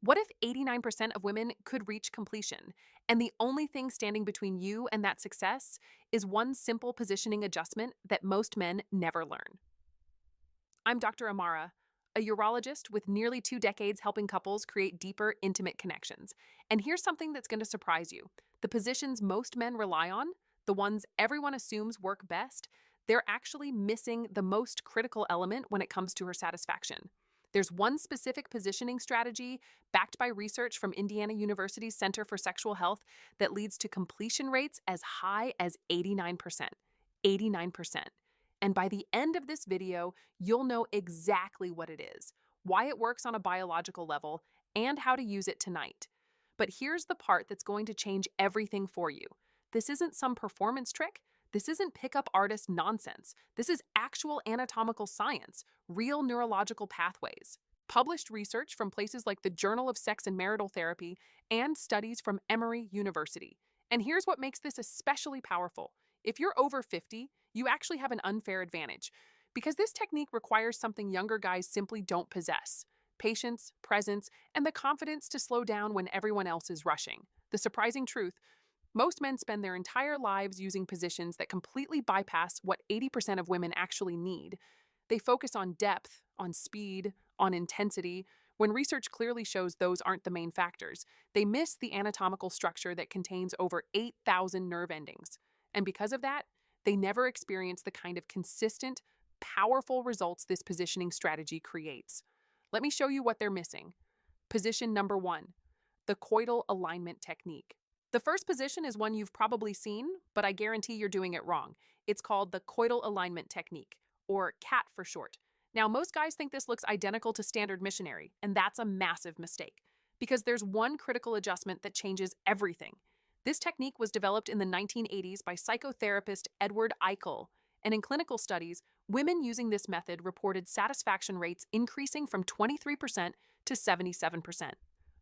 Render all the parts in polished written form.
What if 89% of women could reach completion, and the only thing standing between you and that success is one simple positioning adjustment that most men never learn? I'm Dr. Amara, a urologist with nearly 2 decades helping couples create deeper, intimate connections. And here's something that's going to surprise you: the positions most men rely on, the ones everyone assumes work best, they're actually missing the most critical element when it comes to her satisfaction. There's one specific positioning strategy backed by research from Indiana University's Center for Sexual Health that leads to completion rates as high as 89%. 89%. And by the end of this video, you'll know exactly what it is, why it works on a biological level, and how to use it tonight. But here's the part that's going to change everything for you. This isn't some performance trick. This isn't pickup artist nonsense. This is actual anatomical science, real neurological pathways. Published research from places like the Journal of Sex and Marital Therapy and studies from Emory University. And here's what makes this especially powerful. If you're over 50, you actually have an unfair advantage because this technique requires something younger guys simply don't possess: patience, presence, and the confidence to slow down when everyone else is rushing. The surprising truth: most men spend their entire lives using positions that completely bypass what 80% of women actually need. They focus on depth, on speed, on intensity, when research clearly shows those aren't the main factors. They miss the anatomical structure that contains over 8,000 nerve endings. And because of that, they never experience the kind of consistent, powerful results this positioning strategy creates. Let me show you what they're missing. Position number one: the Coital Alignment Technique. The first position is one you've probably seen, but I guarantee you're doing it wrong. It's called the Coital Alignment Technique, or CAT for short. Now, most guys think this looks identical to standard missionary, and that's a massive mistake, because there's one critical adjustment that changes everything. This technique was developed in the 1980s by psychotherapist Edward Eichel, and in clinical studies, women using this method reported satisfaction rates increasing from 23% to 77%.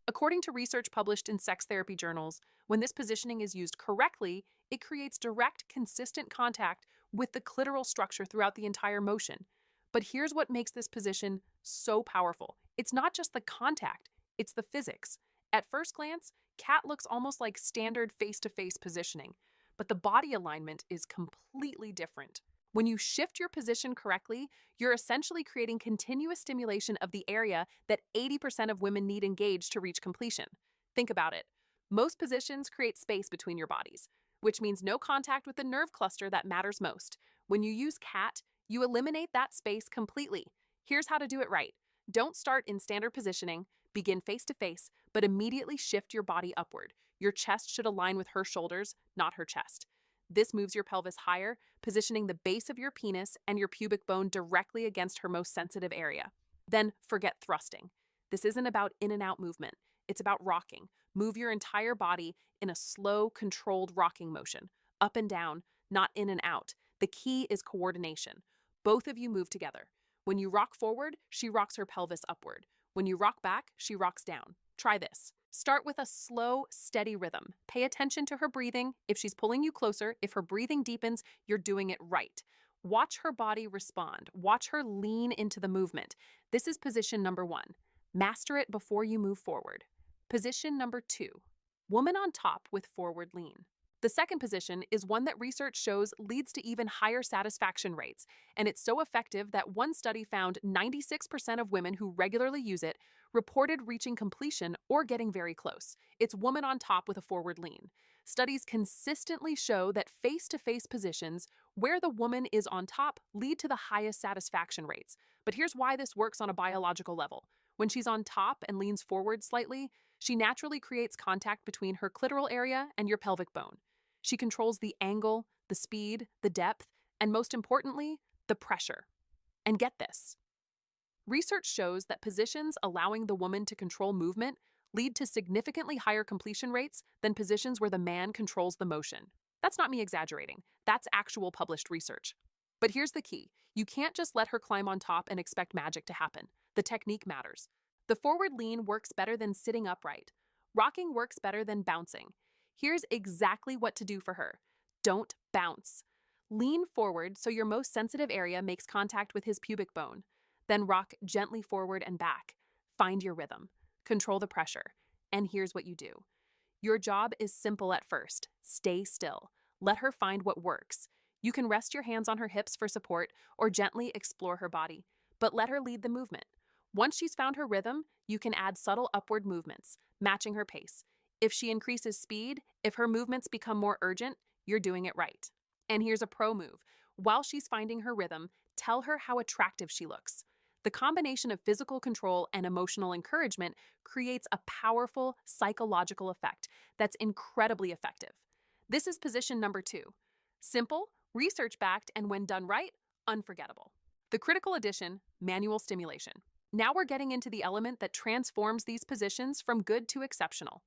According to research published in sex therapy journals, when this positioning is used correctly, it creates direct, consistent contact with the clitoral structure throughout the entire motion. But here's what makes this position so powerful: it's not just the contact, it's the physics. At first glance, cat looks almost like standard face to face positioning, but the body alignment is completely different. When you shift your position correctly, you're essentially creating continuous stimulation of the area that 80% of women need engaged to reach completion. Think about it. Most positions create space between your bodies, which means no contact with the nerve cluster that matters most. When you use CAT, you eliminate that space completely. Here's how to do it right. Don't start in standard positioning, begin face to face, but immediately shift your body upward. Your chest should align with her shoulders, not her chest. This moves your pelvis higher, positioning the base of your penis and your pubic bone directly against her most sensitive area. Then forget thrusting. This isn't about in and out movement. It's about rocking. Move your entire body in a slow, controlled rocking motion, up and down, not in and out. The key is coordination. Both of you move together. When you rock forward, she rocks her pelvis upward. When you rock back, she rocks down. Try this. Start with a slow, steady rhythm. Pay attention to her breathing. If she's pulling you closer, if her breathing deepens, you're doing it right. Watch her body respond. Watch her lean into the movement. This is position number one. Master it before you move forward. Position number two: woman on top with forward lean. The second position is one that research shows leads to even higher satisfaction rates, and it's so effective that one study found 96% of women who regularly use it reported reaching completion or getting very close. It's woman on top with a forward lean. Studies consistently show that face-to-face positions where the woman is on top lead to the highest satisfaction rates. But here's why this works on a biological level. When she's on top and leans forward slightly, she naturally creates contact between her clitoral area and your pelvic bone. She controls the angle, the speed, the depth, and most importantly, the pressure. And get this: research shows that positions allowing the woman to control movement lead to significantly higher completion rates than positions where the man controls the motion. That's not me exaggerating. That's actual published research. But here's the key: you can't just let her climb on top and expect magic to happen. The technique matters. The forward lean works better than sitting upright. Rocking works better than bouncing. Here's exactly what to do for her. Don't bounce. Lean forward so your most sensitive area makes contact with his pubic bone. Then rock gently forward and back. Find your rhythm. Control the pressure. And here's what you do. Your job is simple at first. Stay still. Let her find what works. You can rest your hands on her hips for support or gently explore her body, but let her lead the movement. Once she's found her rhythm, you can add subtle upward movements, matching her pace. If she increases speed, if her movements become more urgent, you're doing it right. And here's a pro move. While she's finding her rhythm, tell her how attractive she looks. The combination of physical control and emotional encouragement creates a powerful psychological effect that's incredibly effective. This is position number 2. Simple, research-backed, and when done right, unforgettable. The critical addition, manual stimulation. Now we're getting into the element that transforms these positions from good to exceptional.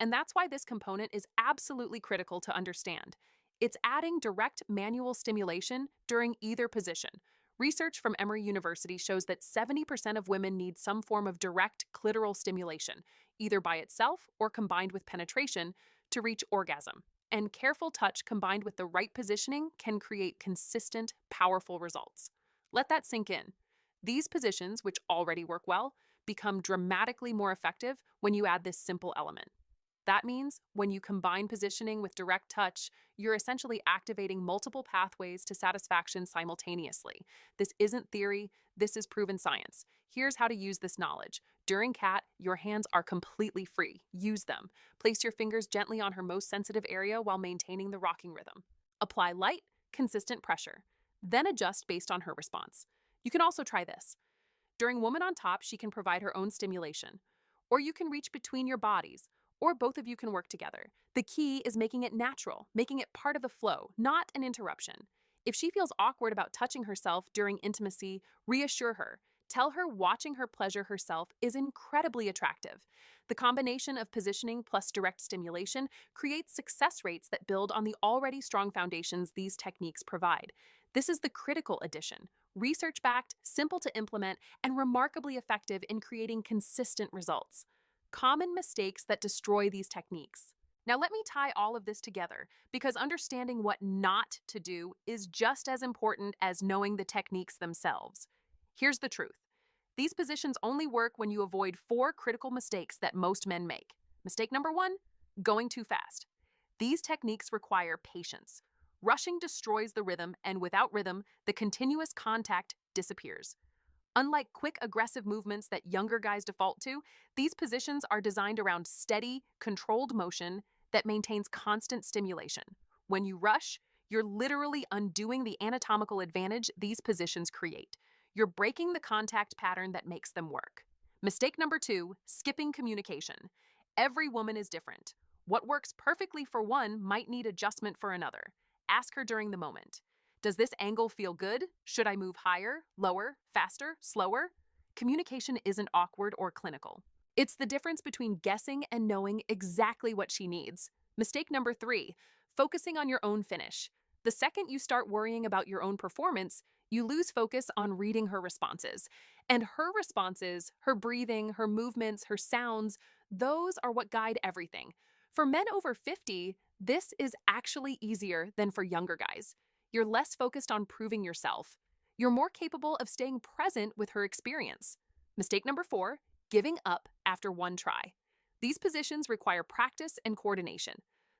And that's why this component is absolutely critical to understand. It's adding direct manual stimulation during either position. Research from Emory University shows that 70% of women need some form of direct clitoral stimulation, either by itself or combined with penetration, to reach orgasm. And careful touch combined with the right positioning can create consistent, powerful results. Let that sink in. These positions, which already work well, become dramatically more effective when you add this simple element. That means when you combine positioning with direct touch, you're essentially activating multiple pathways to satisfaction simultaneously. This isn't theory, this is proven science. Here's how to use this knowledge. During CAT, your hands are completely free. Use them. Place your fingers gently on her most sensitive area while maintaining the rocking rhythm. Apply light, consistent pressure. Then adjust based on her response. You can also try this. During Woman on Top, she can provide her own stimulation. Or you can reach between your bodies, or both of you can work together. The key is making it natural, making it part of the flow, not an interruption. If she feels awkward about touching herself during intimacy, reassure her. Tell her watching her pleasure herself is incredibly attractive. The combination of positioning plus direct stimulation creates success rates that build on the already strong foundations these techniques provide. This is the critical addition, research-backed, simple to implement, and remarkably effective in creating consistent results. Common mistakes that destroy these techniques. Now, let me tie all of this together because understanding what not to do is just as important as knowing the techniques themselves. Here's the truth. These positions only work when you avoid 4 critical mistakes that most men make. Mistake number 1, going too fast. These techniques require patience. Rushing destroys the rhythm, and without rhythm, the continuous contact disappears. Unlike quick, aggressive movements that younger guys default to, these positions are designed around steady, controlled motion that maintains constant stimulation. When you rush, you're literally undoing the anatomical advantage these positions create. You're breaking the contact pattern that makes them work. Mistake number 2, skipping communication. Every woman is different. What works perfectly for one might need adjustment for another. Ask her during the moment. Does this angle feel good? Should I move higher, lower, faster, slower? Communication isn't awkward or clinical. It's the difference between guessing and knowing exactly what she needs. Mistake number 3, focusing on your own finish. The second you start worrying about your own performance, you lose focus on reading her responses. And her responses, her breathing, her movements, her sounds, those are what guide everything. For men over 50, this is actually easier than for younger guys. You're less focused on proving yourself. You're more capable of staying present with her experience. Mistake number 4, giving up after one try. These positions require practice and coordination.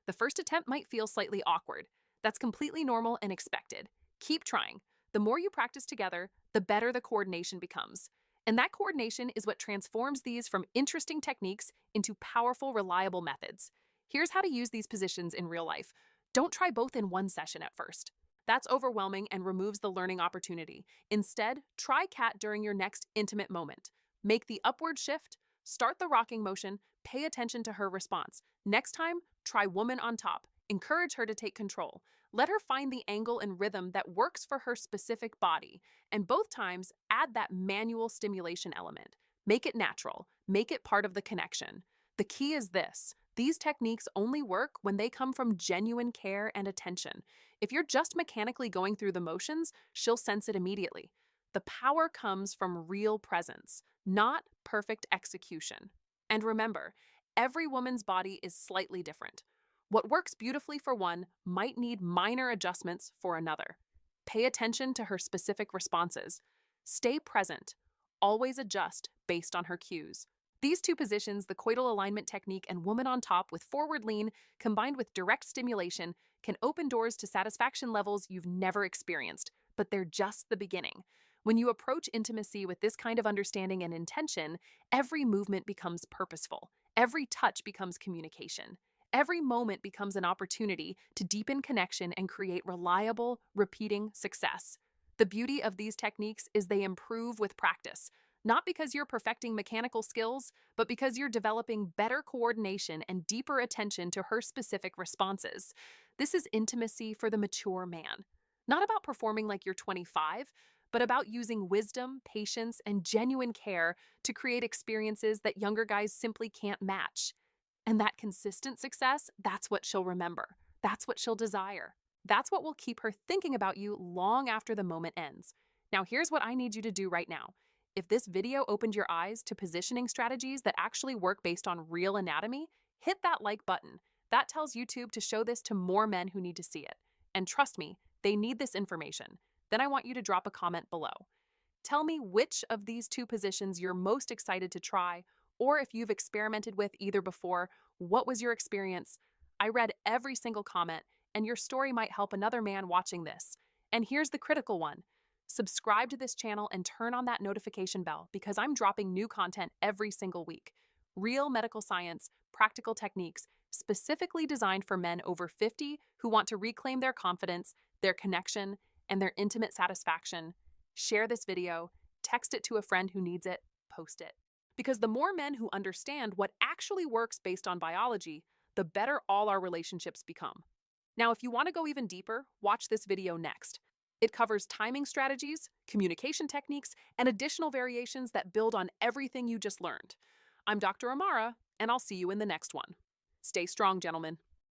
The first attempt might feel slightly awkward. That's completely normal and expected. Keep trying. The more you practice together, the better the coordination becomes. And that coordination is what transforms these from interesting techniques into powerful, reliable methods. Here's how to use these positions in real life. Don't try both in one session at first. That's overwhelming and removes the learning opportunity. Instead, try CAT during your next intimate moment. Make the upward shift, start the rocking motion, pay attention to her response. Next time, try Woman on Top. Encourage her to take control. Let her find the angle and rhythm that works for her specific body. And both times, add that manual stimulation element. Make it natural. Make it part of the connection. The key is this. These techniques only work when they come from genuine care and attention. If you're just mechanically going through the motions, she'll sense it immediately. The power comes from real presence, not perfect execution. And remember, every woman's body is slightly different. What works beautifully for one might need minor adjustments for another. Pay attention to her specific responses. Stay present. Always adjust based on her cues. These two positions, the coital alignment technique and woman on top with forward lean, combined with direct stimulation, can open doors to satisfaction levels you've never experienced, but they're just the beginning. When you approach intimacy with this kind of understanding and intention, every movement becomes purposeful, every touch becomes communication. Every moment becomes an opportunity to deepen connection and create reliable, repeating success. The beauty of these techniques is they improve with practice, not because you're perfecting mechanical skills, but because you're developing better coordination and deeper attention to her specific responses. This is intimacy for the mature man. Not about performing like you're 25, but about using wisdom, patience, and genuine care to create experiences that younger guys simply can't match. And that consistent success, that's what she'll remember. That's what she'll desire. That's what will keep her thinking about you long after the moment ends. Now, here's what I need you to do right now. If this video opened your eyes to positioning strategies that actually work based on real anatomy, hit that like button. That tells YouTube to show this to more men who need to see it. And trust me, they need this information. Then I want you to drop a comment below. Tell me which of these two positions you're most excited to try, or if you've experimented with either before, what was your experience? I read every single comment, and your story might help another man watching this. And here's the critical one. Subscribe to this channel and turn on that notification bell because I'm dropping new content every single week. Real medical science, practical techniques, specifically designed for men over 50 who want to reclaim their confidence, their connection, and their intimate satisfaction. Share this video, text it to a friend who needs it, post it. Because the more men who understand what actually works based on biology, the better all our relationships become. Now, if you want to go even deeper, watch this video next. It covers timing strategies, communication techniques, and additional variations that build on everything you just learned. I'm Dr. Amara, and I'll see you in the next one. Stay strong, gentlemen.